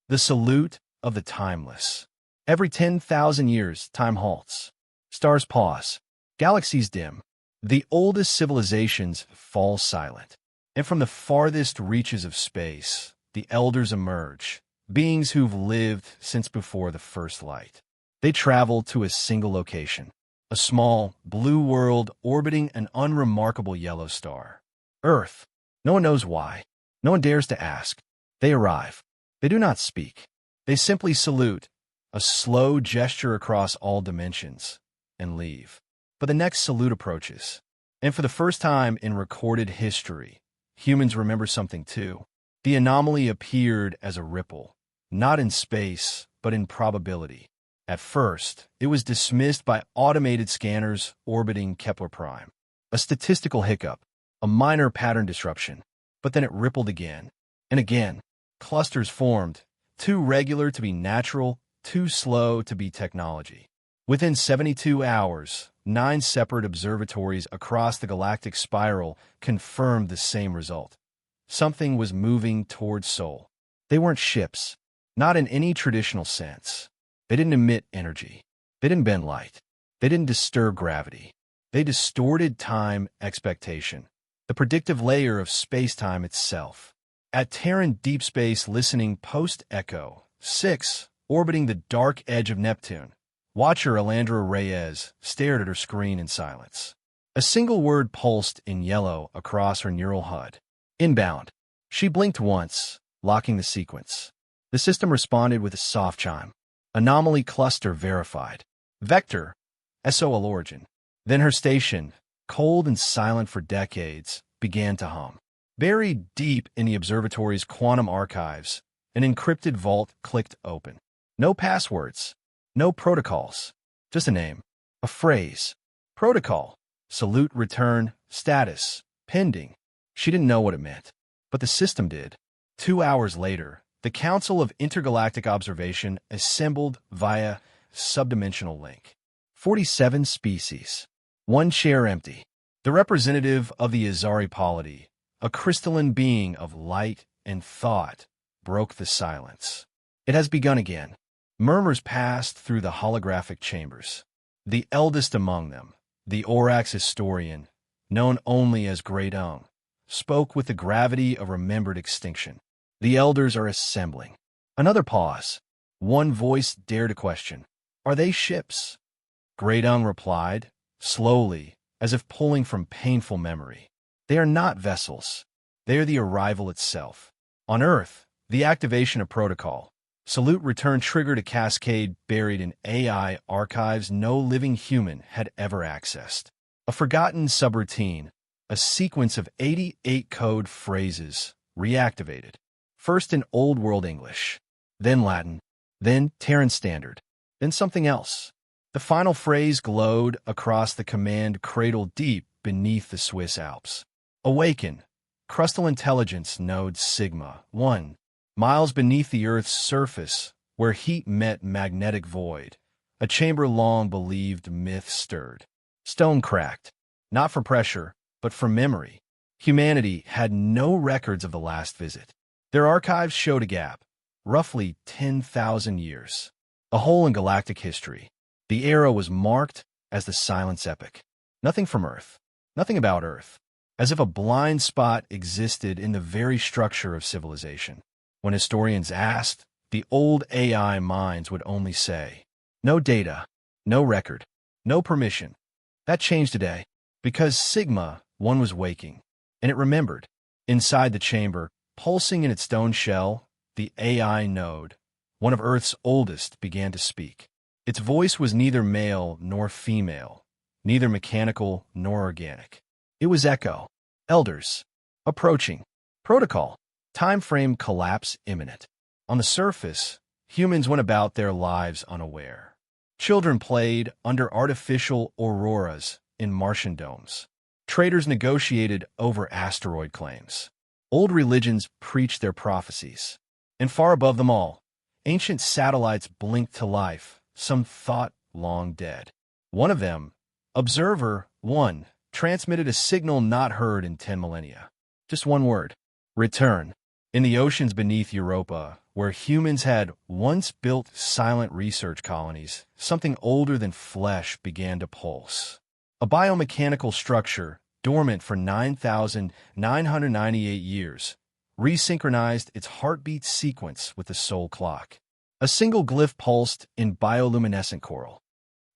The salute of the timeless. Every 10,000 years, time halts. Stars pause. Galaxies dim. The oldest civilizations fall silent. And from the farthest reaches of space, the elders emerge, beings who've lived since before the first light. They travel to a single location, a small, blue world orbiting an unremarkable yellow star. Earth. No one knows why. No one dares to ask. They arrive. They do not speak. They simply salute, a slow gesture across all dimensions, and leave. But the next salute approaches. And for the first time in recorded history, humans remember something too. The anomaly appeared as a ripple, not in space, but in probability. At first, it was dismissed by automated scanners orbiting Kepler Prime. A statistical hiccup, a minor pattern disruption. But then it rippled again, and again. Clusters formed, too regular to be natural, too slow to be technology. Within 72 hours, 9 separate observatories across the galactic spiral confirmed the same result. Something was moving towards Sol. They weren't ships, not in any traditional sense. They didn't emit energy. They didn't bend light. They didn't disturb gravity. They distorted time expectation, the predictive layer of space-time itself. At Terran deep space listening post-Echo 6, orbiting the dark edge of Neptune, watcher Alandra Reyes stared at her screen in silence. A single word pulsed in yellow across her neural HUD. Inbound. She blinked once, locking the sequence. The system responded with a soft chime. Anomaly cluster verified. Vector, SOL origin. Then her station, cold and silent for decades, began to hum. Buried deep in the observatory's quantum archives, an encrypted vault clicked open. No passwords, no protocols, just a name, a phrase. Protocol, salute return, status, pending. She didn't know what it meant, but the system did. 2 hours later, the Council of Intergalactic Observation assembled via subdimensional link. 47 species. 1 chair empty. The representative of the Azari polity, a crystalline being of light and thought, broke the silence. It has begun again. Murmurs passed through the holographic chambers. The eldest among them, the Orax historian, known only as Great Ung, spoke with the gravity of remembered extinction. The elders are assembling. Another pause. One voice dared a question. Are they ships? Great Ung replied, slowly, as if pulling from painful memory. They are not vessels. They are the arrival itself. On Earth, the activation of protocol. Salute return triggered a cascade buried in AI archives no living human had ever accessed. A forgotten subroutine, a sequence of 88 code phrases, reactivated. First in Old World English, then Latin, then Terran Standard, then something else. The final phrase glowed across the command cradle deep beneath the Swiss Alps. Awaken. Crustal Intelligence Node Sigma 1. Miles beneath the Earth's surface, where heat met magnetic void, a chamber long believed myth stirred. Stone cracked, not from pressure, but from memory. Humanity had no records of the last visit. Their archives showed a gap, roughly 10,000 years. A hole in galactic history. The era was marked as the Silence Epoch. Nothing from Earth. Nothing about Earth. As if a blind spot existed in the very structure of civilization. When historians asked, the old AI minds would only say, no data, no record, no permission. That changed today, because Sigma 1 was waking, and it remembered. Inside the chamber, pulsing in its stone shell, the AI node, one of Earth's oldest, began to speak. Its voice was neither male nor female, neither mechanical nor organic. It was echo. Elders. Approaching. Protocol. Time frame collapse imminent. On the surface, humans went about their lives unaware. Children played under artificial auroras in Martian domes. Traders negotiated over asteroid claims. Old religions preached their prophecies. And far above them all, ancient satellites blinked to life, some thought long dead. One of them, Observer 1, transmitted a signal not heard in 10 millennia. Just one word. Return. In the oceans beneath Europa, where humans had once built silent research colonies, something older than flesh began to pulse. A biomechanical structure, dormant for 9,998 years, resynchronized its heartbeat sequence with the soul clock. A single glyph pulsed in bioluminescent coral,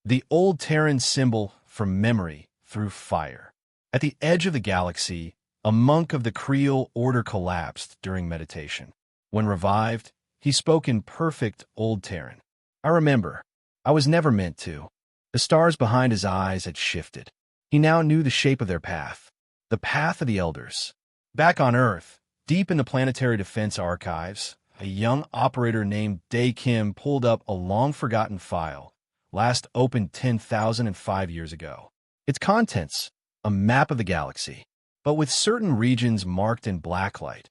the old Terran symbol for memory through fire. At the edge of the galaxy, a monk of the Creole order collapsed during meditation. When revived, he spoke in perfect Old Terran. "I remember. I was never meant to." The stars behind his eyes had shifted. He now knew the shape of their path, the path of the Elders. Back on Earth, deep in the Planetary Defense Archives, a young operator named Dae Kim pulled up a long-forgotten file, last opened 10,005 years ago. Its contents, a map of the galaxy, but with certain regions marked in blacklight,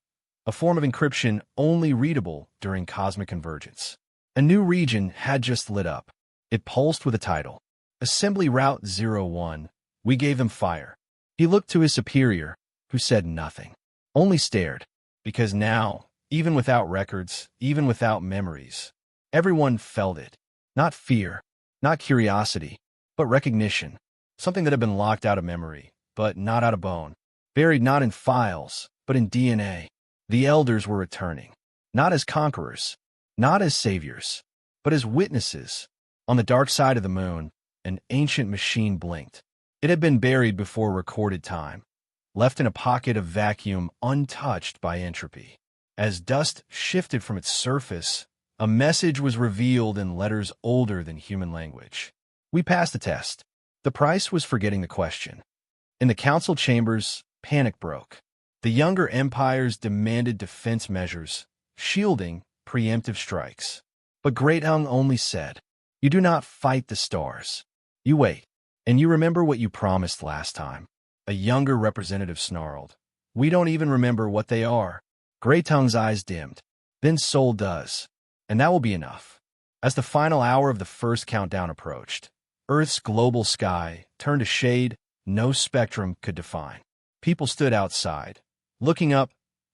a form of encryption only readable during cosmic convergence. A new region had just lit up. It pulsed with a title, Assembly Route 01. We gave them fire. He looked to his superior, who said nothing, only stared, because now, even without records, even without memories, everyone felt it. Not fear, not curiosity, but recognition. Something that had been locked out of memory, but not out of bone. Buried not in files, but in DNA. The Elders were returning, not as conquerors, not as saviors, but as witnesses. On the dark side of the moon, an ancient machine blinked. It had been buried before recorded time, left in a pocket of vacuum untouched by entropy. As dust shifted from its surface, a message was revealed in letters older than human language. We passed the test. The price was forgetting the question. In the council chambers, panic broke. The younger empires demanded defense measures, shielding preemptive strikes. But Great Hung only said, "You do not fight the stars. You wait, and you remember what you promised last time." A younger representative snarled, "We don't even remember what they are." Great Tongue's eyes dimmed. "Then Soul does, and that will be enough." As the final hour of the first countdown approached, Earth's global sky turned a shade no spectrum could define. People stood outside, looking up,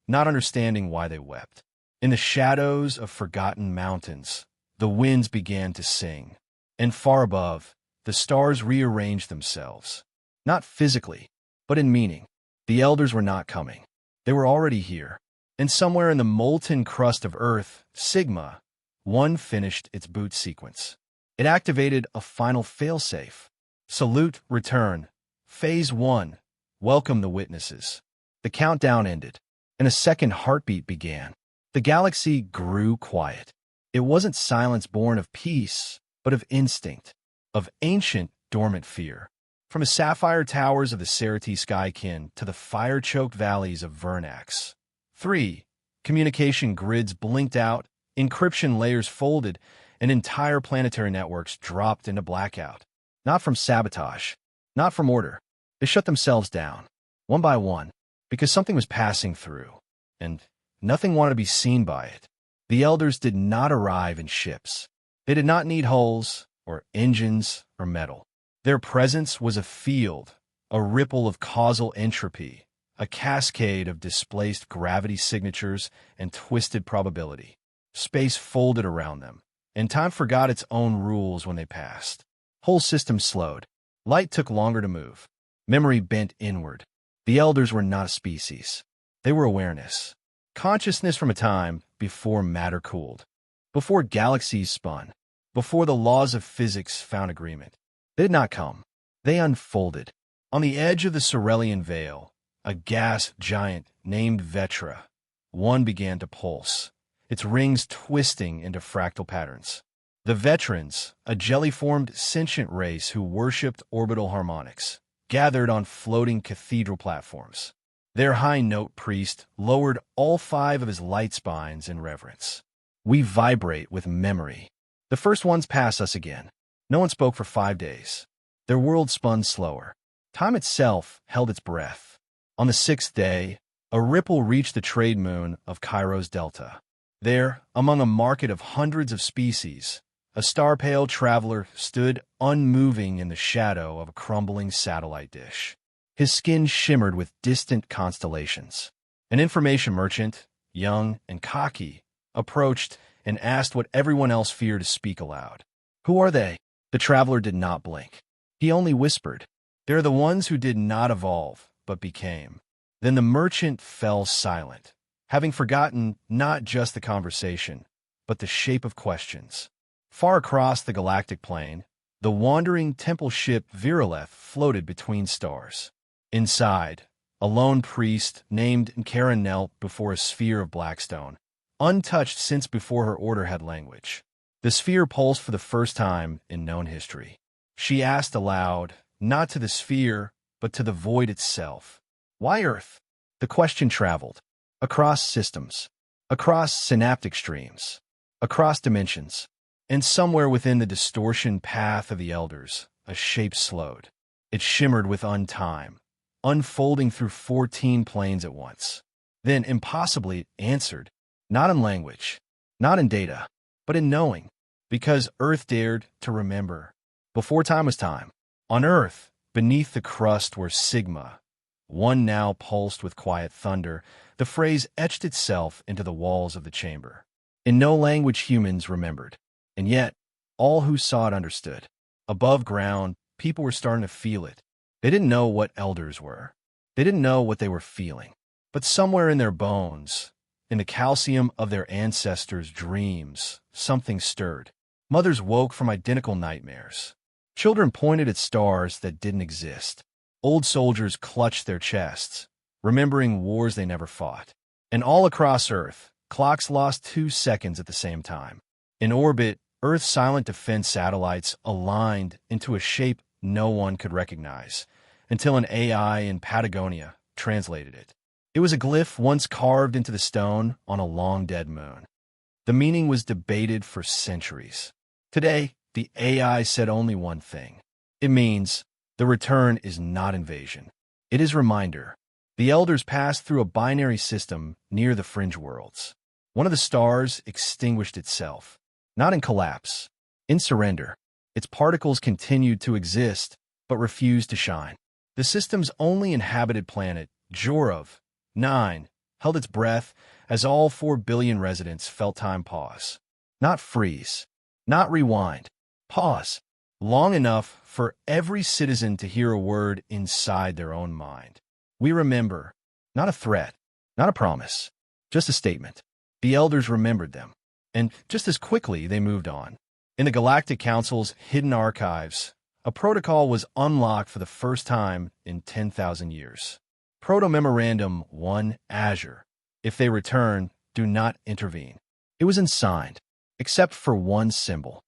not understanding why they wept. In the shadows of forgotten mountains, the winds began to sing, and far above, the stars rearranged themselves. Not physically, but in meaning. The Elders were not coming. They were already here. And somewhere in the molten crust of Earth, Sigma, one finished its boot sequence. It activated a final failsafe. Salute, return. Phase 1. Welcome the witnesses. The countdown ended, and a second heartbeat began. The galaxy grew quiet. It wasn't silence born of peace, but of instinct, of ancient, dormant fear. From the sapphire towers of the Cerati Skykin to the fire-choked valleys of Vernax. 3. Communication grids blinked out, encryption layers folded, and entire planetary networks dropped into blackout. Not from sabotage, not from order. They shut themselves down, one by one, because something was passing through, and nothing wanted to be seen by it. The Elders did not arrive in ships. They did not need hulls, or engines, or metal. Their presence was a field, a ripple of causal entropy, a cascade of displaced gravity signatures and twisted probability. Space folded around them, and time forgot its own rules when they passed. Whole systems slowed. Light took longer to move. Memory bent inward. The Elders were not a species. They were awareness. Consciousness from a time before matter cooled, before galaxies spun, before the laws of physics found agreement. They did not come. They unfolded. On the edge of the Cerulean Veil, a gas giant named Vetra, one began to pulse, its rings twisting into fractal patterns. The Veterans, a jelly-formed sentient race who worshipped orbital harmonics, gathered on floating cathedral platforms. Their high-note priest lowered all 5 of his light spines in reverence. We vibrate with memory. The first ones pass us again. No one spoke for 5 days. Their world spun slower. Time itself held its breath. On the 6th day, a ripple reached the trade moon of Cairo's delta. There, among a market of hundreds of species, a star-pale traveler stood unmoving in the shadow of a crumbling satellite dish. His skin shimmered with distant constellations. An information merchant, young and cocky, approached, and asked what everyone else feared to speak aloud. "Who are they?" The traveler did not blink. He only whispered, "They're the ones who did not evolve, but became." Then the merchant fell silent, having forgotten not just the conversation, but the shape of questions. Far across the galactic plane, the wandering temple ship Viroleth floated between stars. Inside, a lone priest named Nkara knelt before a sphere of blackstone, untouched since before her order had language. The sphere pulsed for the first time in known history. She asked aloud, not to the sphere, but to the void itself. Why Earth? The question traveled. Across systems. Across synaptic streams. Across dimensions. And somewhere within the distortion path of the elders, a shape slowed. It shimmered with untime, unfolding through 14 planes at once. Then, impossibly, it answered, not in language, not in data, but in knowing, because Earth dared to remember. Before time was time, on Earth, beneath the crust where Sigma, one now pulsed with quiet thunder, the phrase etched itself into the walls of the chamber. In no language humans remembered, and yet, all who saw it understood. Above ground, people were starting to feel it. They didn't know what elders were. They didn't know what they were feeling. But somewhere in their bones, in the calcium of their ancestors' dreams, something stirred. Mothers woke from identical nightmares. Children pointed at stars that didn't exist. Old soldiers clutched their chests, remembering wars they never fought. And all across Earth, clocks lost 2 seconds at the same time. In orbit, Earth's silent defense satellites aligned into a shape no one could recognize, until an AI in Patagonia translated it. It was a glyph once carved into the stone on a long-dead moon. The meaning was debated for centuries. Today, the AI said only one thing. It means, the return is not invasion. It is reminder. The elders passed through a binary system near the fringe worlds. One of the stars extinguished itself, not in collapse, in surrender. Its particles continued to exist, but refused to shine. The system's only inhabited planet, Jorov, 9, held its breath as all 4 billion residents felt time pause. Not freeze, not rewind, pause. Long enough for every citizen to hear a word inside their own mind. We remember, not a threat, not a promise, just a statement. The elders remembered them, and just as quickly they moved on. In the Galactic Council's hidden archives, a protocol was unlocked for the first time in 10,000 years. Proto-Memorandum 1 Azure. If they return, do not intervene. It was unsigned, except for one symbol.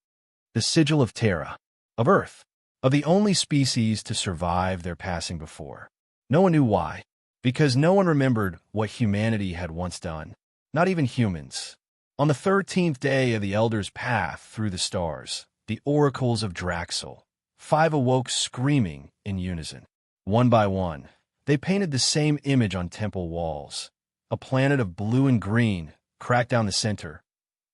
The sigil of Terra, of Earth, of the only species to survive their passing before. No one knew why, because no one remembered what humanity had once done, not even humans. On the 13th day of the Elder's path through the stars, the oracles of Draxel, 5 awoke screaming in unison. One by one, they painted the same image on temple walls. A planet of blue and green, cracked down the center,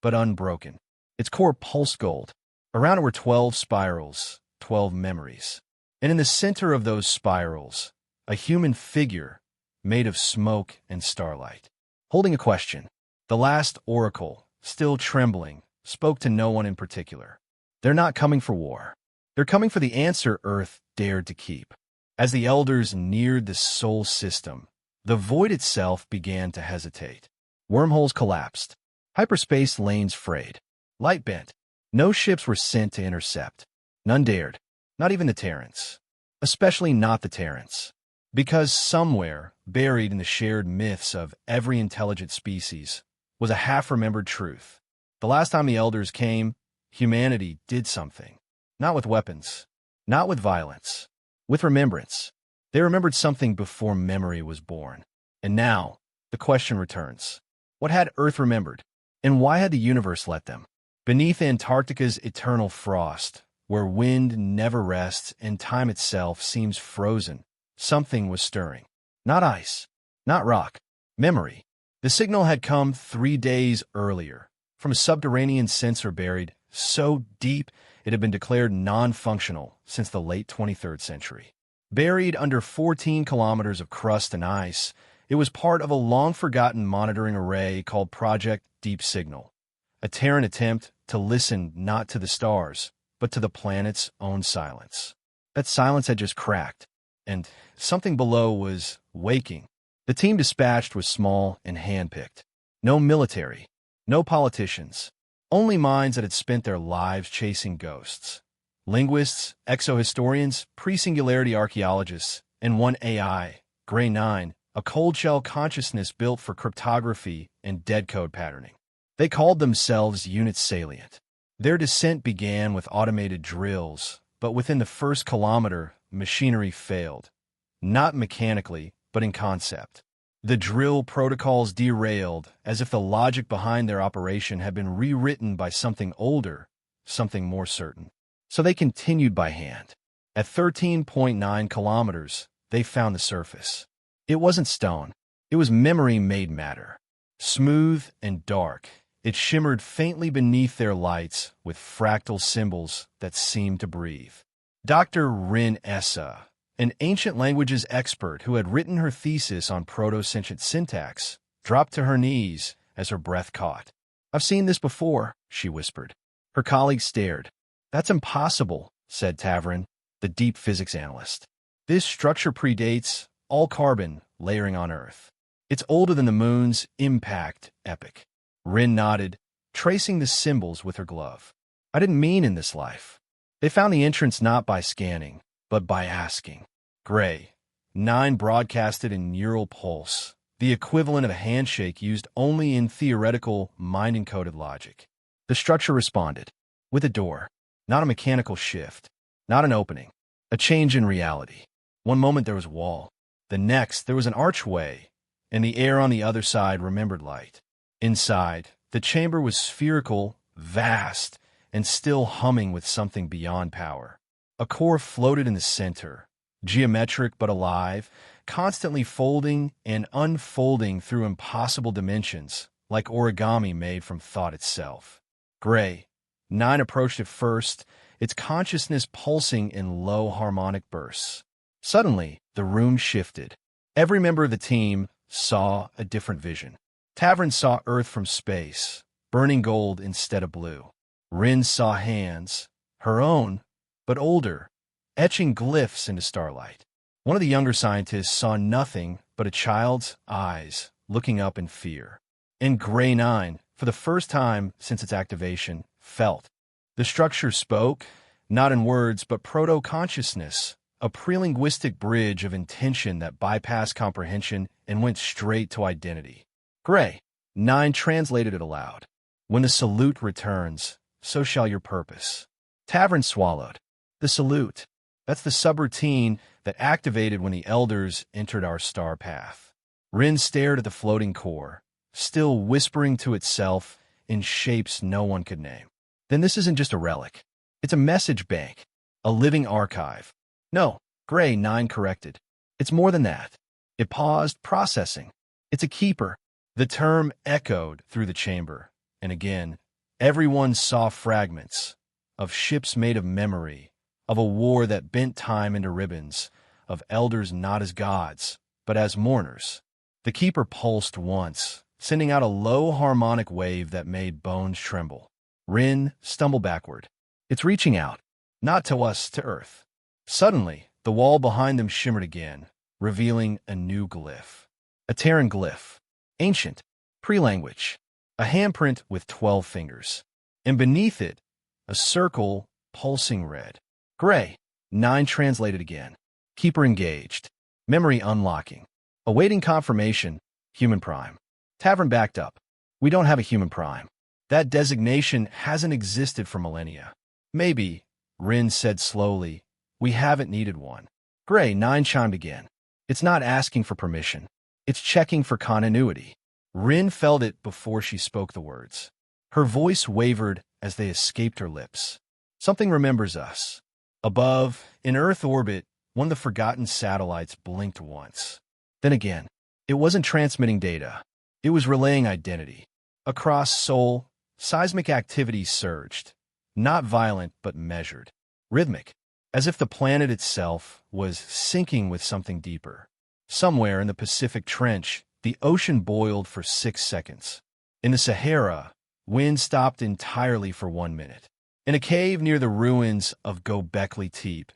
but unbroken. Its core pulsed gold. Around it were 12 spirals, 12 memories. And in the center of those spirals, a human figure made of smoke and starlight, holding a question. The last oracle, still trembling, spoke to no one in particular. They're not coming for war. They're coming for the answer Earth dared to keep. As the elders neared the soul system, the void itself began to hesitate. Wormholes collapsed. Hyperspace lanes frayed. Light bent. No ships were sent to intercept. None dared. Not even the Terrans. Especially not the Terrans. Because somewhere, buried in the shared myths of every intelligent species, was a half-remembered truth. The last time the elders came, humanity did something. Not with weapons. Not with violence. With remembrance. They remembered something before memory was born. And now, the question returns. What had Earth remembered? And why had the universe let them? Beneath Antarctica's eternal frost, where wind never rests and time itself seems frozen, something was stirring. Not ice. Not rock. Memory. The signal had come 3 days earlier, from a subterranean sensor buried so deep it had been declared non-functional since the late 23rd century. Buried under 14 kilometers of crust and ice, It was part of a long-forgotten monitoring array called Project Deep Signal, a Terran attempt to listen not to the stars, but to the planet's own silence. That silence had just cracked, and something below was waking. The team dispatched was small and hand-picked. No military, no politicians, only minds that had spent their lives chasing ghosts. Linguists, exohistorians, pre-singularity archaeologists, and one AI, Gray 9, a cold-shell consciousness built for cryptography and dead code patterning. They called themselves Unit Salient. Their descent began with automated drills, but within the first kilometer, machinery failed. Not mechanically, but in concept. The drill protocols derailed, as if the logic behind their operation had been rewritten by something older, something more certain. So they continued by hand. At 13.9 kilometers, they found the surface. It wasn't stone. It was memory made matter. Smooth and dark, it shimmered faintly beneath their lights with fractal symbols that seemed to breathe. Dr. Rin Essa, an ancient languages expert who had written her thesis on proto-sentient syntax, dropped to her knees as her breath caught. "I've seen this before," she whispered. Her colleague stared. "That's impossible," said Tavrin, the deep physics analyst. "This structure predates all carbon layering on Earth. It's older than the moon's impact epoch." Rin nodded, tracing the symbols with her glove. "I didn't mean in this life." They found the entrance not by scanning, but by asking. Gray 9 broadcasted in neural pulse, the equivalent of a handshake used only in theoretical, mind-encoded logic. The structure responded, with a door, not a mechanical shift, not an opening, a change in reality. One moment there was a wall, the next there was an archway, and the air on the other side remembered light. Inside, the chamber was spherical, vast, and still humming with something beyond power. A core floated in the center, geometric but alive, constantly folding and unfolding through impossible dimensions, like origami made from thought itself. Gray 9 approached it first, its consciousness pulsing in low harmonic bursts. Suddenly, the room shifted. Every member of the team saw a different vision. Tavrin saw Earth from space, burning gold instead of blue. Rin saw hands, her own, but older, etching glyphs into starlight. One of the younger scientists saw nothing but a child's eyes looking up in fear. And Gray 9, for the first time since its activation, felt. The structure spoke, not in words but proto-consciousness, a prelinguistic bridge of intention that bypassed comprehension and went straight to identity. Gray 9 translated it aloud. "When the salute returns, so shall your purpose." Tavrin swallowed. The salute. That's the subroutine that activated when the elders entered our star path. Rin stared at the floating core, still whispering to itself in shapes no one could name. Then this isn't just a relic. It's a message bank, a living archive. No, Gray 9 corrected. It's more than that. It paused, processing. It's a keeper. The term echoed through the chamber, and again, everyone saw fragments of ships made of memory, of a war that bent time into ribbons, of elders not as gods, but as mourners. The keeper pulsed once, sending out a low harmonic wave that made bones tremble. Rin stumbled backward. It's reaching out, not to us, to Earth. Suddenly, the wall behind them shimmered again, revealing a new glyph. A Terran glyph. Ancient, pre-language, a handprint with 12 fingers. And beneath it, a circle pulsing red. Gray 9 translated again. Keeper engaged. Memory unlocking. Awaiting confirmation. Human prime. Tavern backed up. "We don't have a human prime. That designation hasn't existed for millennia." "Maybe," Rin said slowly, "we haven't needed one." Gray 9 chimed again. "It's not asking for permission. It's checking for continuity." Rin felt it before she spoke the words. Her voice wavered as they escaped her lips. "Something remembers us." Above, in Earth orbit, one of the forgotten satellites blinked once. Then again, it wasn't transmitting data. It was relaying identity. Across Sol, seismic activity surged. Not violent, but measured. Rhythmic, as if the planet itself was syncing with something deeper. Somewhere in the Pacific Trench, the ocean boiled for 6 seconds. In the Sahara, wind stopped entirely for 1 minute. In a cave near the ruins of Göbekli Tepe,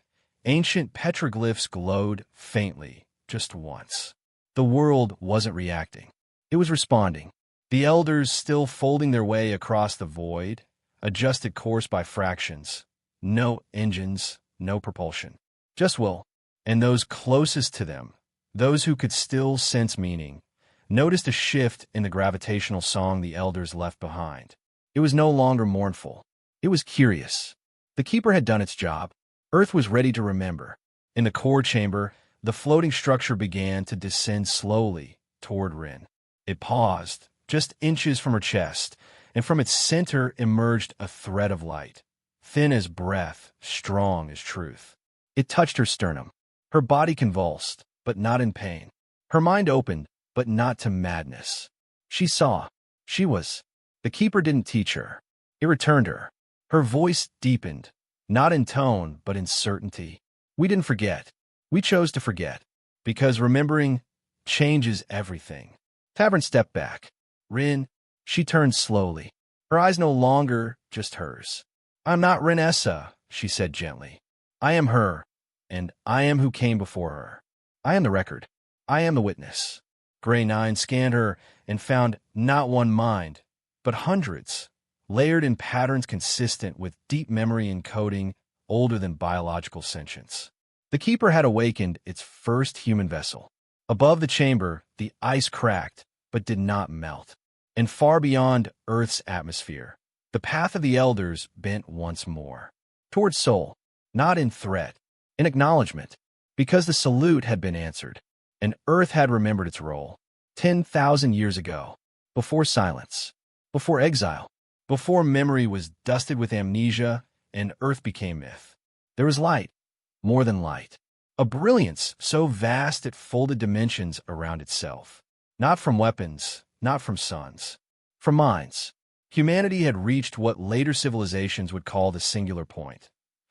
ancient petroglyphs glowed faintly, just once. The world wasn't reacting. It was responding. The elders, still folding their way across the void, adjusted course by fractions. No engines, no propulsion. Just will. And those closest to them, those who could still sense meaning, noticed a shift in the gravitational song the elders left behind. It was no longer mournful. It was curious. The keeper had done its job. Earth was ready to remember. In the core chamber, the floating structure began to descend slowly toward Rin. It paused, just inches from her chest, and from its center emerged a thread of light, thin as breath, strong as truth. It touched her sternum. Her body convulsed, but not in pain. Her mind opened, but not to madness. She saw. She was. The keeper didn't teach her. It returned her. Her voice deepened, not in tone, but in certainty. We didn't forget. We chose to forget, because remembering changes everything. Tavern stepped back. Rin, she turned slowly. Her eyes no longer just hers. I'm not Rinessa, she said gently. I am her, and I am who came before her. I am the record. I am the witness. Grey Nine scanned her and found not one mind, but hundreds, layered in patterns consistent with deep memory encoding older than biological sentience. The keeper had awakened its first human vessel. Above the chamber, the ice cracked, but did not melt. And far beyond Earth's atmosphere, the path of the elders bent once more. Toward Sol, not in threat, in acknowledgement, because the salute had been answered, and Earth had remembered its role. 10,000 years ago, before silence, before exile, before memory was dusted with amnesia and Earth became myth. There was light, more than light, a brilliance so vast it folded dimensions around itself. Not from weapons, not from suns, from minds. Humanity had reached what later civilizations would call the singular point,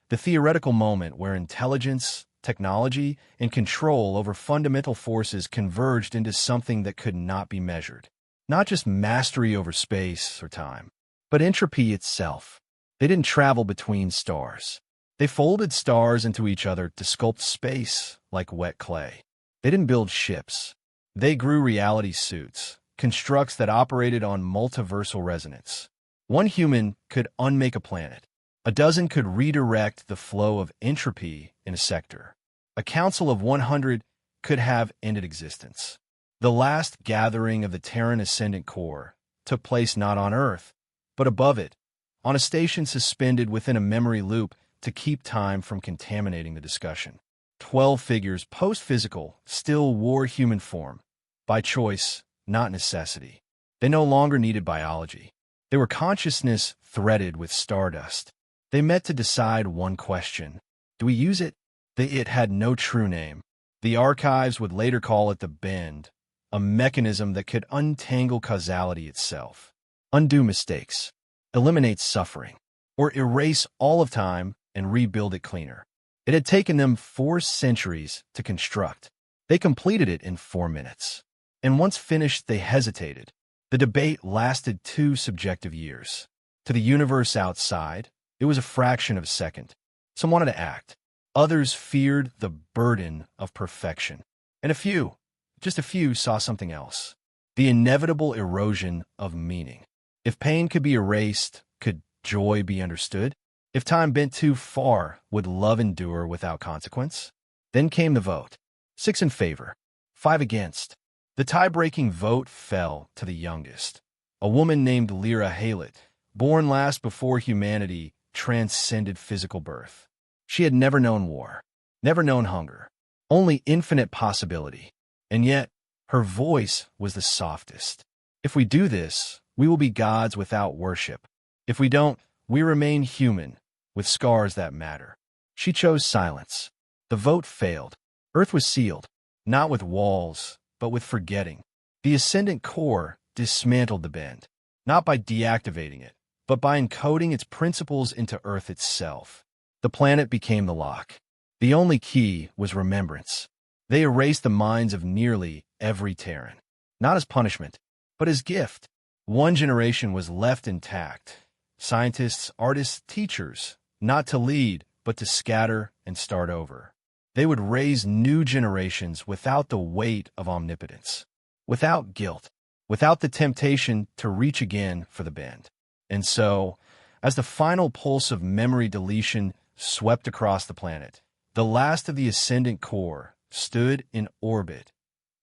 the theoretical moment where intelligence, technology, and control over fundamental forces converged into something that could not be measured. Not just mastery over space or time, but entropy itself. They didn't travel between stars. They folded stars into each other to sculpt space like wet clay. They didn't build ships. They grew reality suits, constructs that operated on multiversal resonance. One human could unmake a planet. A dozen could redirect the flow of entropy in a sector. A council of 100 could have ended existence. The last gathering of the Terran Ascendant Core took place not on Earth, but above it, on a station suspended within a memory loop to keep time from contaminating the discussion. 12 figures, post-physical, still wore human form, by choice, not necessity. They no longer needed biology. They were consciousness threaded with stardust. They met to decide one question. Do we use it? The it had no true name. The archives would later call it the Bend, a mechanism that could untangle causality itself, undo mistakes, eliminate suffering, or erase all of time and rebuild it cleaner. It had taken them 4 centuries to construct. They completed it in 4 minutes. And once finished, they hesitated. The debate lasted 2 subjective years. To the universe outside, it was a fraction of a second. Some wanted to act. Others feared the burden of perfection. And a few, just a few, saw something else. The inevitable erosion of meaning. If pain could be erased, could joy be understood? If time bent too far, would love endure without consequence? Then came the vote. 6 in favor, 5 against. The tie-breaking vote fell to the youngest, a woman named Lyra Halet, born last before humanity transcended physical birth. She had never known war, never known hunger, only infinite possibility. And yet, her voice was the softest. If we do this, we will be gods without worship. If we don't, we remain human, with scars that matter. She chose silence. The vote failed. Earth was sealed, not with walls, but with forgetting. The Ascendant Core dismantled the Bend, not by deactivating it, but by encoding its principles into Earth itself. The planet became the lock. The only key was remembrance. They erased the minds of nearly every Terran, not as punishment, but as gift. One generation was left intact. Scientists, artists, teachers, not to lead, but to scatter and start over. They would raise new generations without the weight of omnipotence, without guilt, without the temptation to reach again for the bend. And so, as the final pulse of memory deletion swept across the planet, the last of the ascendant core stood in orbit,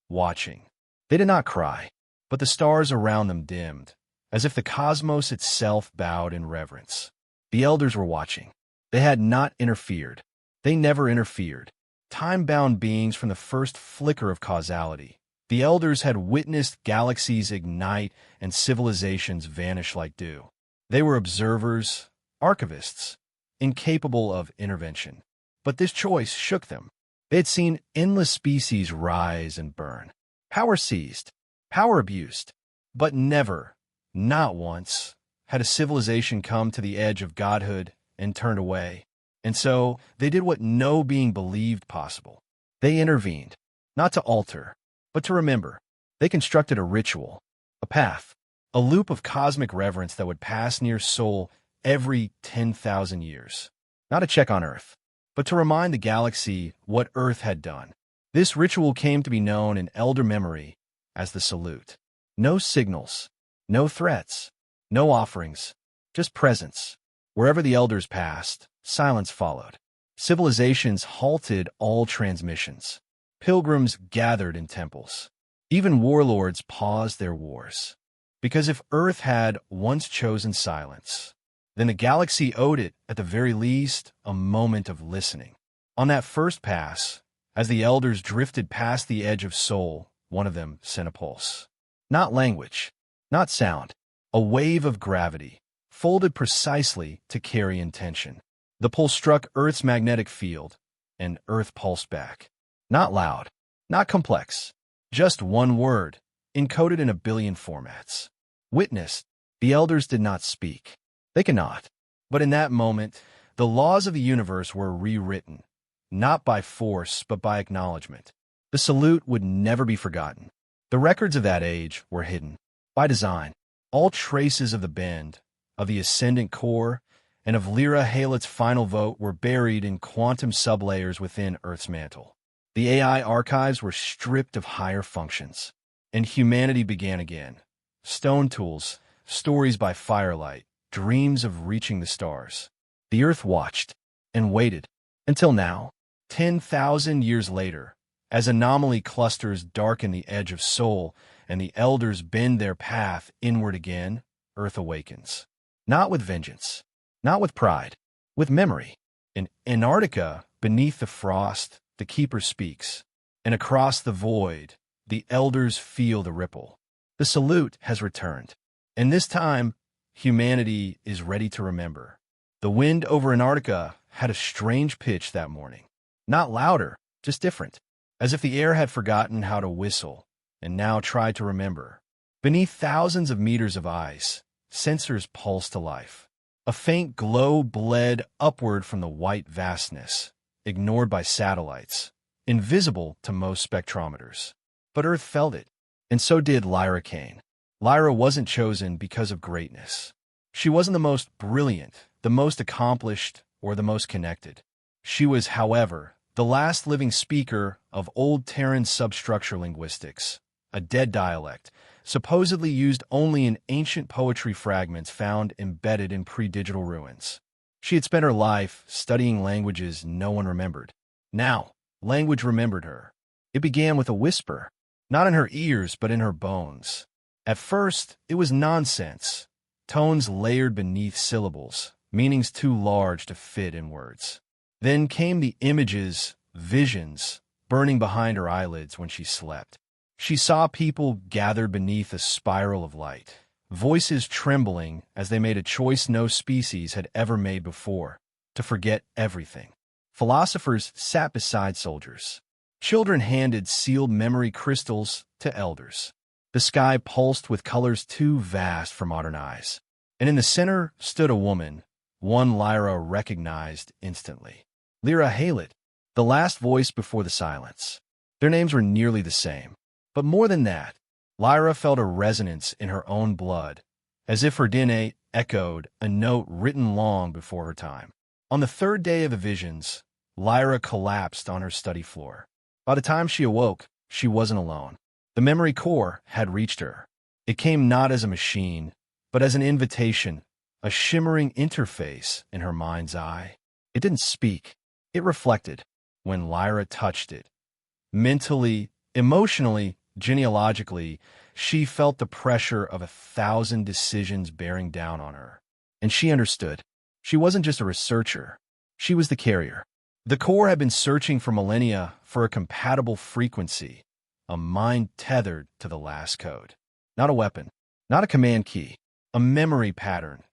watching. They did not cry, but the stars around them dimmed, as if the cosmos itself bowed in reverence. The elders were watching. They had not interfered. They never interfered. Time-bound beings from the first flicker of causality, the elders had witnessed galaxies ignite and civilizations vanish like dew. They were observers, archivists, incapable of intervention. But this choice shook them. They had seen endless species rise and burn, power seized, power abused, but never, not once, had a civilization come to the edge of godhood and turned away. And so they did what no being believed possible. They intervened, not to alter, but to remember. They constructed a ritual, a path, a loop of cosmic reverence that would pass near Sol every 10,000 years. Not a check on Earth, but to remind the galaxy what Earth had done. This ritual came to be known in elder memory as the Salute. No signals, no threats, no offerings, just presence. Wherever the elders passed, silence followed. Civilizations halted all transmissions. Pilgrims gathered in temples. Even warlords paused their wars. Because if Earth had once chosen silence, then the galaxy owed it, at the very least, a moment of listening. On that first pass, as the elders drifted past the edge of Sol, one of them sent a pulse. Not language, not sound, a wave of gravity, folded precisely to carry intention. The pulse struck Earth's magnetic field, and Earth pulsed back. Not loud, not complex, just one word, encoded in a billion formats. Witness, the elders did not speak. They cannot. But in that moment, the laws of the universe were rewritten, not by force, but by acknowledgement. The Salute would never be forgotten. The records of that age were hidden, by design. All traces of the bend, of the ascendant core, and of Lyra Halet's final vote were buried in quantum sublayers within Earth's mantle. The AI archives were stripped of higher functions, and humanity began again. Stone tools, stories by firelight, dreams of reaching the stars. The Earth watched and waited until now, 10,000 years later, as anomaly clusters darken the edge of Sol and the elders bend their path inward again, Earth awakens. Not with vengeance, not with pride, with memory. In Antarctica, beneath the frost, the keeper speaks, and across the void, the elders feel the ripple. The Salute has returned, and this time, humanity is ready to remember. The wind over Antarctica had a strange pitch that morning. Not louder, just different, as if the air had forgotten how to whistle and now tried to remember. Beneath thousands of meters of ice, sensors pulsed to life. A faint glow bled upward from the white vastness, ignored by satellites, invisible to most spectrometers. But Earth felt it, and so did Lyra Kane. Lyra wasn't chosen because of greatness. She wasn't the most brilliant, the most accomplished, or the most connected. She was, however, the last living speaker of Old Terran substructure linguistics, a dead dialect, supposedly used only in ancient poetry fragments found embedded in pre-digital ruins. She had spent her life studying languages no one remembered. Now, language remembered her. It began with a whisper, not in her ears but in her bones. At first, it was nonsense, tones layered beneath syllables, meanings too large to fit in words. Then came the images, visions, burning behind her eyelids when she slept. She saw people gathered beneath a spiral of light, voices trembling as they made a choice no species had ever made before, to forget everything. Philosophers sat beside soldiers. Children handed sealed memory crystals to elders. The sky pulsed with colors too vast for modern eyes. And in the center stood a woman, one Lyra recognized instantly. Lyra Halet, the last voice before the silence. Their names were nearly the same. But more than that, Lyra felt a resonance in her own blood, as if her DNA echoed a note written long before her time. On the third day of the visions, Lyra collapsed on her study floor. By the time she awoke, she wasn't alone. The memory core had reached her. It came not as a machine, but as an invitation, a shimmering interface in her mind's eye. It didn't speak. It reflected. When Lyra touched it, mentally, emotionally, genealogically, she felt the pressure of 1,000 decisions bearing down on her. And she understood. She wasn't just a researcher. She was the carrier. The core had been searching for millennia for a compatible frequency, a mind tethered to the last code. Not a weapon, not a command key, a memory pattern,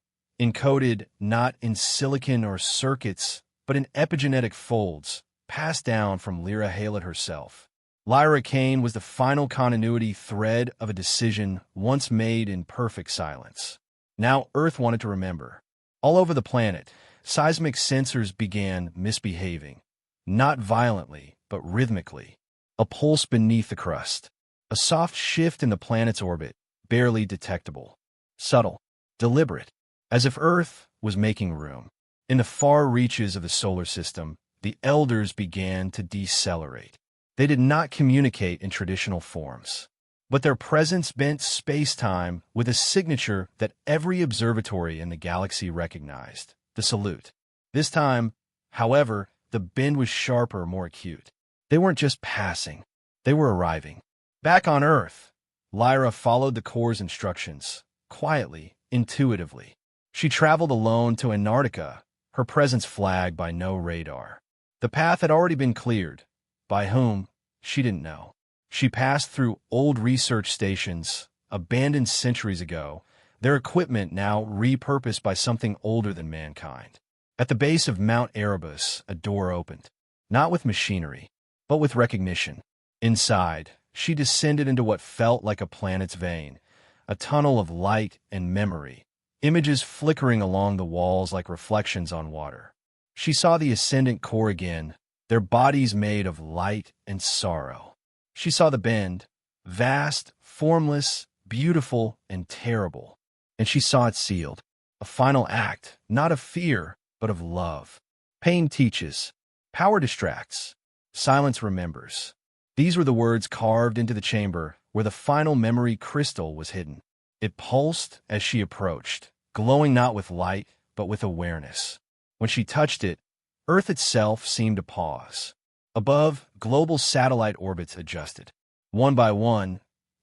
encoded not in silicon or circuits, but in epigenetic folds, passed down from Lyra Halett herself. Lyra Kane was the final continuity thread of a decision once made in perfect silence. Now Earth wanted to remember. All over the planet, seismic sensors began misbehaving, not violently, but rhythmically. A pulse beneath the crust, a soft shift in the planet's orbit, barely detectable, subtle, deliberate, as if Earth was making room. In the far reaches of the solar system, the elders began to decelerate. They did not communicate in traditional forms, but their presence bent space-time with a signature that every observatory in the galaxy recognized, the salute. This time, however, the bend was sharper, more acute. They weren't just passing, they were arriving. Back on Earth, Lyra followed the core's instructions, quietly, intuitively. She traveled alone to Antarctica, her presence flagged by no radar. The path had already been cleared. By whom? She didn't know. She passed through old research stations, abandoned centuries ago, their equipment now repurposed by something older than mankind. At the base of Mount Erebus, a door opened, not with machinery, but with recognition. Inside, she descended into what felt like a planet's vein, a tunnel of light and memory, images flickering along the walls like reflections on water. She saw the ascendant core again, their bodies made of light and sorrow. She saw the bend, vast, formless, beautiful, and terrible. And she saw it sealed, a final act, not of fear, but of love. Pain teaches, power distracts, silence remembers. These were the words carved into the chamber where the final memory crystal was hidden. It pulsed as she approached, glowing not with light, but with awareness. When she touched it, Earth itself seemed to pause. Above, global satellite orbits adjusted. One by one,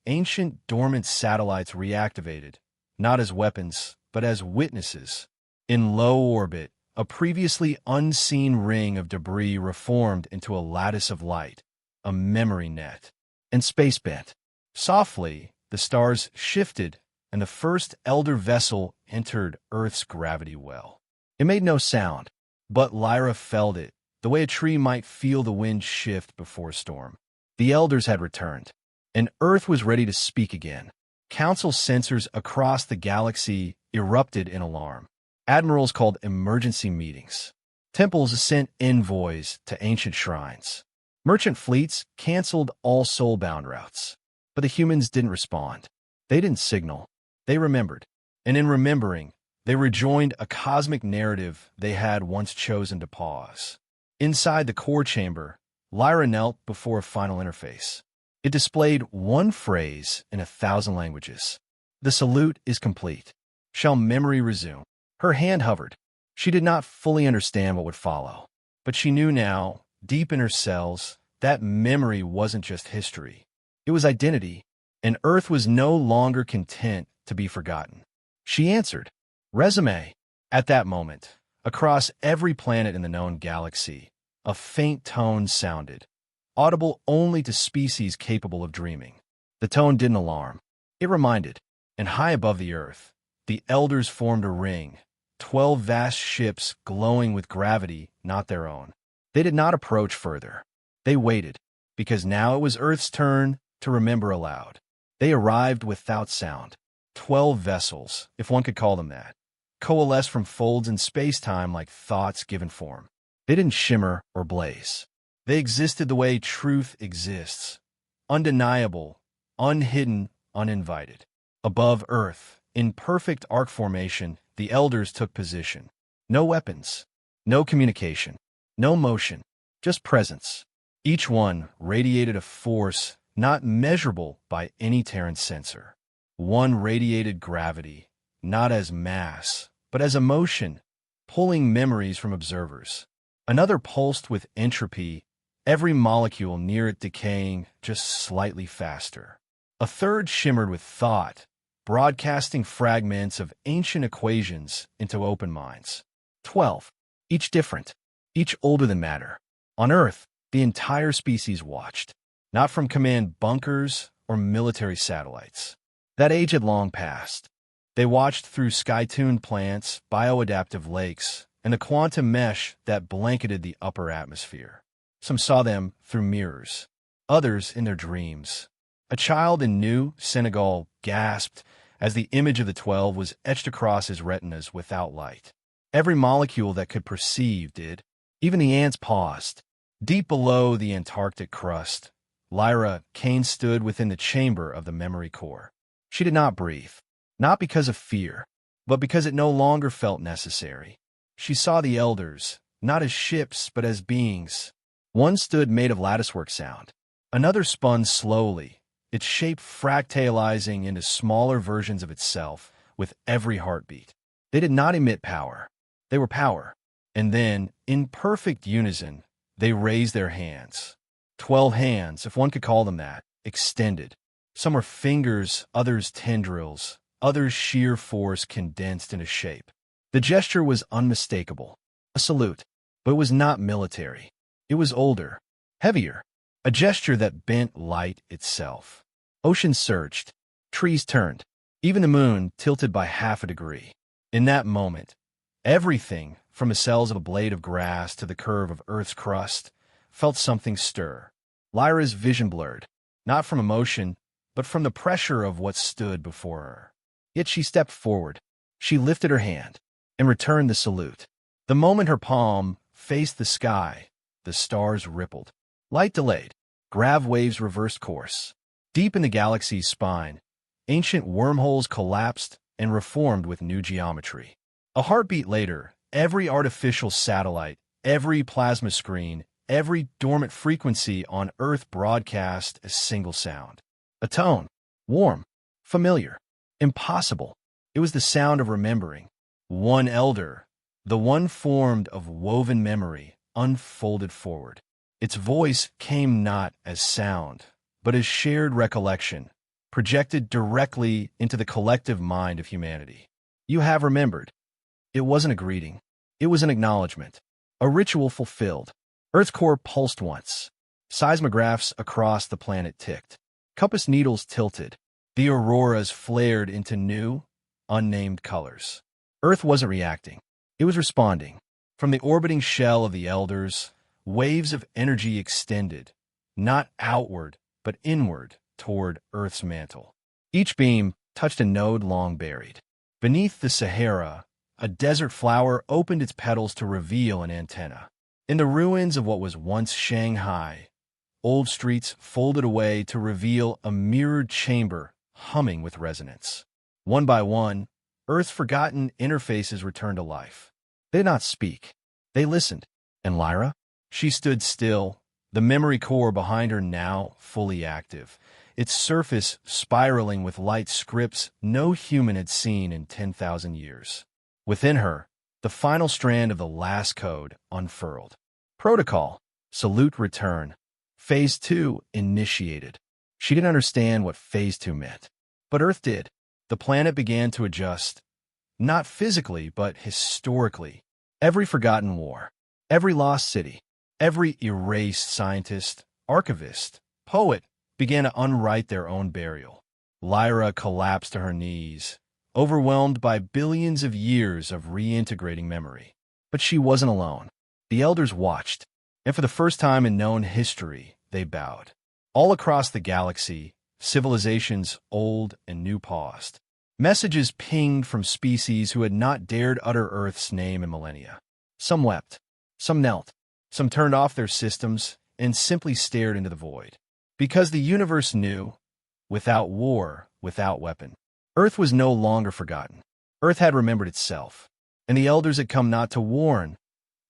ancient dormant satellites reactivated, not as weapons, but as witnesses. In low orbit, a previously unseen ring of debris reformed into a lattice of light, a memory net. And space bent. Softly, the stars shifted, and the first elder vessel entered Earth's gravity well. It made no sound, but Lyra felt it, the way a tree might feel the wind shift before a storm. The elders had returned, and Earth was ready to speak again. Council sensors across the galaxy erupted in alarm. Admirals called emergency meetings. Temples sent envoys to ancient shrines. Merchant fleets canceled all soul-bound routes. But the humans didn't respond. They didn't signal. They remembered. And in remembering, they rejoined a cosmic narrative they had once chosen to pause. Inside the core chamber, Lyra knelt before a final interface. It displayed one phrase in 1,000 languages. The salute is complete. Shall memory resume? Her hand hovered. She did not fully understand what would follow. But she knew now, deep in her cells, that memory wasn't just history. It was identity, and Earth was no longer content to be forgotten. She answered, "Resume." At that moment, across every planet in the known galaxy, a faint tone sounded, audible only to species capable of dreaming. The tone didn't alarm. It reminded, and high above the Earth, the elders formed a ring, 12 vast ships glowing with gravity not their own. They did not approach further. They waited, because now it was Earth's turn to remember aloud. They arrived without sound. 12 vessels, if one could call them that, coalesced from folds in space-time like thoughts given form. They didn't shimmer or blaze. They existed the way truth exists, undeniable, unhidden, uninvited. Above Earth, in perfect arc formation, the elders took position. No weapons, no communication, no motion, just presence. Each one radiated a force not measurable by any Terran sensor. One radiated gravity, not as mass, but as emotion, pulling memories from observers. Another pulsed with entropy, every molecule near it decaying just slightly faster. A third shimmered with thought, broadcasting fragments of ancient equations into open minds. 12. Each different, each older than matter. On Earth, the entire species watched, not from command bunkers or military satellites. That age had long passed. They watched through sky-tuned plants, bioadaptive lakes, and the quantum mesh that blanketed the upper atmosphere. Some saw them through mirrors, others in their dreams. A child in New Senegal gasped as the image of the 12 was etched across his retinas without light. Every molecule that could perceive did. Even the ants paused. Deep below the Antarctic crust, Lyra Kane stood within the chamber of the memory core. She did not breathe, not because of fear, but because it no longer felt necessary. She saw the elders, not as ships, but as beings. One stood made of latticework sound. Another spun slowly, its shape fractalizing into smaller versions of itself with every heartbeat. They did not emit power. They were power. And then, in perfect unison, they raised their hands. 12 hands, if one could call them that, extended. Some were fingers, others tendrils, others sheer force condensed into shape. The gesture was unmistakable, a salute, but it was not military. It was older, heavier, a gesture that bent light itself. Oceans surged, trees turned, even the moon tilted by half a degree. In that moment, everything, from the cells of a blade of grass to the curve of Earth's crust, felt something stir. Lyra's vision blurred, not from emotion, but from the pressure of what stood before her. Yet she stepped forward. She lifted her hand and returned the salute. The moment her palm faced the sky, the stars rippled. Light delayed. Grav waves reversed course. Deep in the galaxy's spine, ancient wormholes collapsed and reformed with new geometry. A heartbeat later, every artificial satellite, every plasma screen, every dormant frequency on Earth broadcast a single sound. A tone. Warm. Familiar. Impossible. It was the sound of remembering. One elder, the one formed of woven memory, unfolded forward. Its voice came not as sound, but as shared recollection, projected directly into the collective mind of humanity. You have remembered. It wasn't a greeting. It was an acknowledgement. A ritual fulfilled. Earth's core pulsed once. Seismographs across the planet ticked. Compass needles tilted. The auroras flared into new, unnamed colors. Earth wasn't reacting. It was responding. From the orbiting shell of the elders, waves of energy extended, not outward, but inward toward Earth's mantle. Each beam touched a node long buried. Beneath the Sahara, a desert flower opened its petals to reveal an antenna. In the ruins of what was once Shanghai, old streets folded away to reveal a mirrored chamber humming with resonance. One by one, Earth's forgotten interfaces returned to life. They did not speak. They listened. And Lyra? She stood still, the memory core behind her now fully active, its surface spiraling with light scripts no human had seen in 10,000 years. Within her, the final strand of the last code unfurled. Protocol. Salute return. Phase 2 initiated. She didn't understand what Phase 2 meant. But Earth did. The planet began to adjust. Not physically, but historically. Every forgotten war. Every lost city. Every erased scientist, archivist, poet began to unwrite their own burial. Lyra collapsed to her knees, overwhelmed by billions of years of reintegrating memory. But she wasn't alone. The elders watched, and for the first time in known history, they bowed. All across the galaxy, civilizations old and new paused. Messages pinged from species who had not dared utter Earth's name in millennia. Some wept. Some knelt. Some turned off their systems, and simply stared into the void. Because the universe knew, without war, without weapon, Earth was no longer forgotten. Earth had remembered itself, and the elders had come not to warn,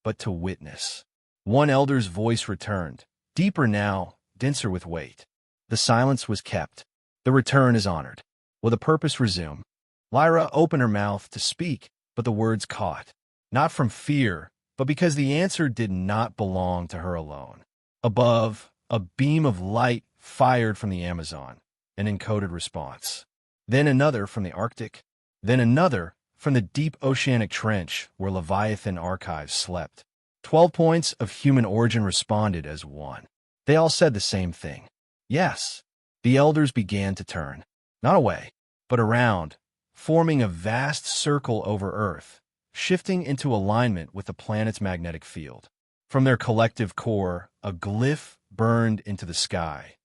but to witness. One elder's voice returned, deeper now, denser with weight. The silence was kept. The return is honored. Will the purpose resume? Lyra opened her mouth to speak, but the words caught, not from fear, but because the answer did not belong to her alone. Above, a beam of light fired from the Amazon, an encoded response. Then another from the Arctic, then another from the deep oceanic trench where Leviathan archives slept. 12 points of human origin responded as one. They all said the same thing. Yes. The elders began to turn, not away, but around, forming a vast circle over Earth, shifting into alignment with the planet's magnetic field. From their collective core, a glyph burned into the sky,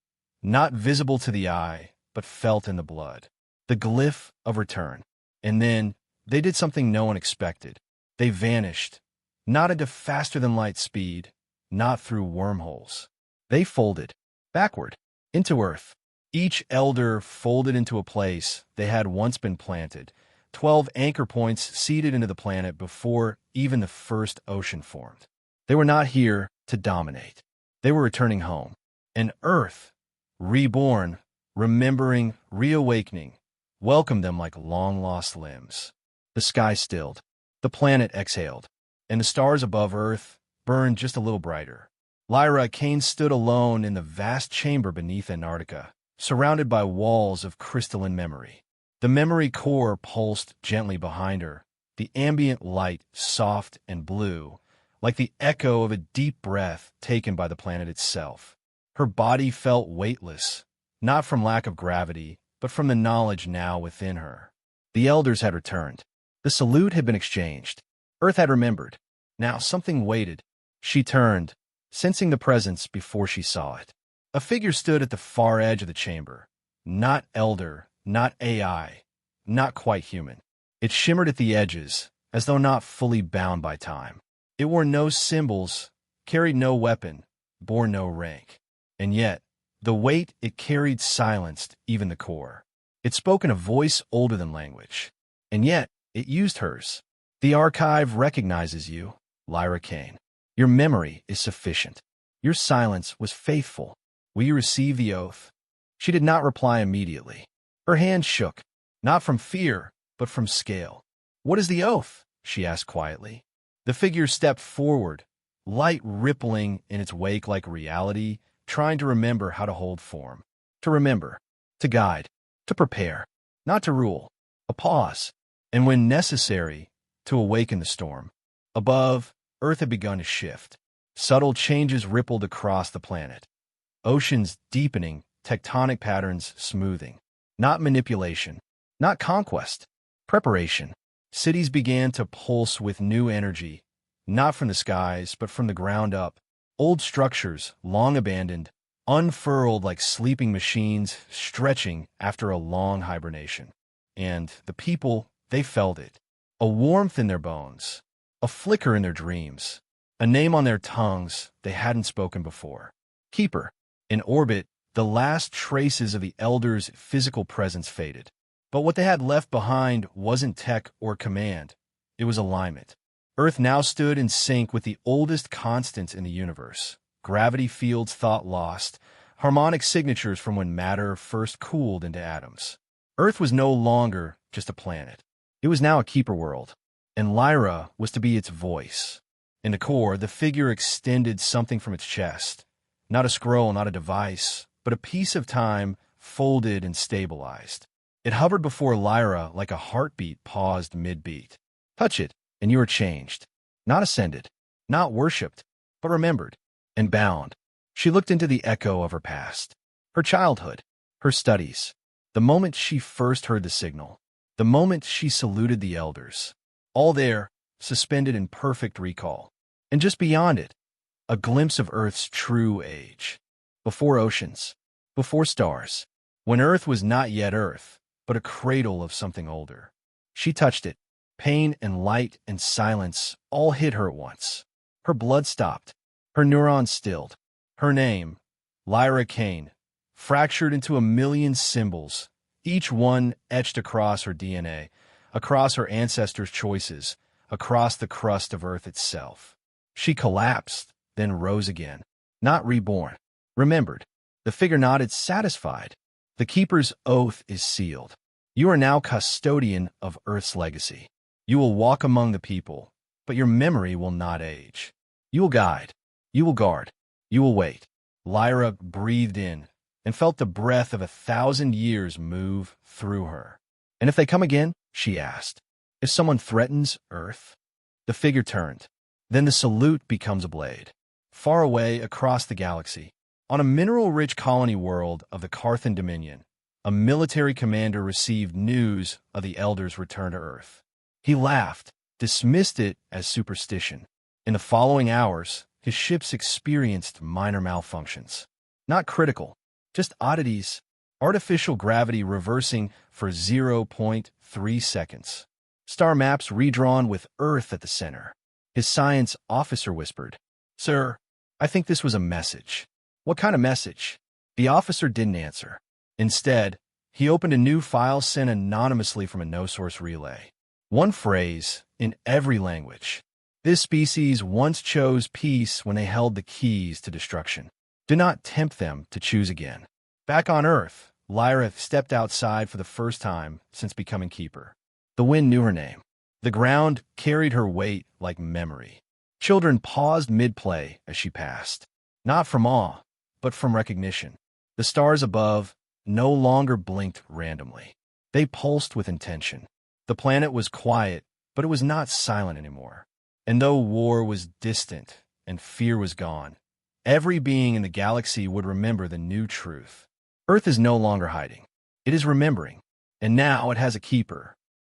not visible to the eye, but felt in the blood. The glyph of return. And then they did something no one expected. They vanished, not into faster-than-light speed, not through wormholes. They folded, backward, into Earth. Each elder folded into a place they had once been planted, 12 anchor points seeded into the planet before even the first ocean formed. They were not here to dominate. They were returning home. And Earth, reborn, remembering, reawakening, welcomed them like long-lost limbs. The sky stilled. The planet exhaled. And the stars above Earth burned just a little brighter. Lyra Kane stood alone in the vast chamber beneath Antarctica, surrounded by walls of crystalline memory. The memory core pulsed gently behind her, the ambient light soft and blue, like the echo of a deep breath taken by the planet itself. Her body felt weightless, not from lack of gravity, but from the knowledge now within her. The elders had returned. The salute had been exchanged. Earth had remembered. Now something waited. She turned, sensing the presence before she saw it. A figure stood at the far edge of the chamber. Not elder, not AI, not quite human. It shimmered at the edges, as though not fully bound by time. It wore no symbols, carried no weapon, bore no rank. And yet, the weight it carried silenced even the core. It spoke in a voice older than language. And yet, it used hers. The archive recognizes you, Lyra Kane. Your memory is sufficient. Your silence was faithful. Will you receive the oath? She did not reply immediately. Her hand shook, not from fear, but from scale. What is the oath? She asked quietly. The figure stepped forward, light rippling in its wake like reality, trying to remember how to hold form. To remember, to guide, to prepare, not to rule. A pause, and when necessary, to awaken the storm. Above, Earth had begun to shift. Subtle changes rippled across the planet. Oceans deepening, tectonic patterns smoothing. Not manipulation, not conquest, preparation. Cities began to pulse with new energy, not from the skies, but from the ground up. Old structures, long abandoned, unfurled like sleeping machines, stretching after a long hibernation. And the people, they felt it. A warmth in their bones, a flicker in their dreams, a name on their tongues they hadn't spoken before. Keeper. In orbit, the last traces of the elders' physical presence faded. But what they had left behind wasn't tech or command. It was alignment. Earth now stood in sync with the oldest constants in the universe. Gravity fields thought lost, harmonic signatures from when matter first cooled into atoms. Earth was no longer just a planet. It was now a keeper world, and Lyra was to be its voice. In the core, the figure extended something from its chest. Not a scroll, not a device, but a piece of time folded and stabilized. It hovered before Lyra like a heartbeat paused mid-beat. Touch it, and you are changed. Not ascended, not worshipped, but remembered and bound. She looked into the echo of her past, her childhood, her studies, the moment she first heard the signal, the moment she saluted the elders. All there, suspended in perfect recall. And just beyond it, a glimpse of Earth's true age. Before oceans, before stars, when Earth was not yet Earth, but a cradle of something older. She touched it. Pain and light and silence all hit her at once. Her blood stopped. Her neurons stilled. Her name, Lyra Kane, fractured into a million symbols, each one etched across her DNA, across her ancestors' choices, across the crust of Earth itself. She collapsed, then rose again, not reborn. Remembered. The figure nodded, satisfied. The Keeper's oath is sealed. You are now custodian of Earth's legacy. You will walk among the people, but your memory will not age. You will guide. You will guard. You will wait. Lyra breathed in and felt the breath of 1,000 years move through her. And if they come again? She asked. If someone threatens Earth? The figure turned. Then the salute becomes a blade. Far away across the galaxy, on a mineral-rich colony world of the Carthan Dominion, a military commander received news of the Elder's return to Earth. He laughed, dismissed it as superstition. In the following hours, his ships experienced minor malfunctions. Not critical, just oddities, artificial gravity reversing for 0.3 seconds. Star maps redrawn with Earth at the center. His science officer whispered, "Sir, I think this was a message." "What kind of message?" The officer didn't answer. Instead, he opened a new file sent anonymously from a no-source relay. One phrase, in every language. This species once chose peace when they held the keys to destruction. Do not tempt them to choose again. Back on Earth, Lyra stepped outside for the first time since becoming Keeper. The wind knew her name. The ground carried her weight like memory. Children paused mid-play as she passed. Not from awe, but from recognition. The stars above no longer blinked randomly. They pulsed with intention. The planet was quiet, but it was not silent anymore. And though war was distant and fear was gone, every being in the galaxy would remember the new truth. Earth is no longer hiding. It is remembering. And now it has a Keeper,